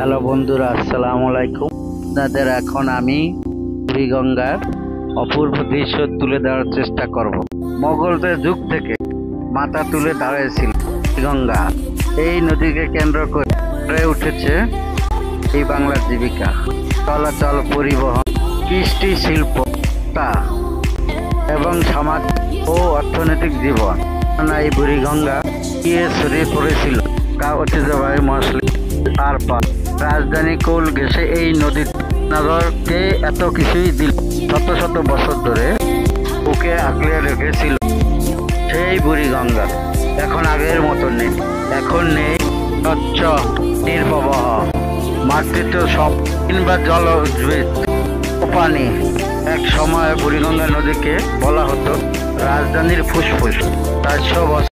Hello বন্ধুরা, আসসালামু আলাইকুম। আপনাদের এখন আমি বুড়িগঙ্গার অপূর্ব দৃশ্য তুলে ধরার চেষ্টা করব। মোগলদের যুগ থেকে মাথা তুলে দাঁড়িয়েছিল বুড়িগঙ্গা। এই নদীকে কেন্দ্র করে গড়ে উঠেছে এই বাংলার জীবিকা, চলাচল, পরিবহন, কৃষি, শিল্প এবং সমাজ ও অর্থনৈতিক জীবন। এই বুড়িগঙ্গা গিয়ে ছড়িয়ে পড়েছিল তা ঐতিহ্যবাহী মসলিন আর রাজধানী কোল ঘেঁষে এই নদীর নগরকে এত কিছুই দিল। শত শত বছর ধরে বুকে আঁকড়ে রেখেছিল সেই বুড়িগঙ্গা। এখন আগের মতো নেই, এখন নেই স্বচ্ছ নির্বাহ, মাতৃত্ব সব কিংবা জলবিদ্যুৎ ও পানি। এক সময় বুড়িগঙ্গা নদীকে বলা হতো রাজধানীর ফুসফুস। 400 বছর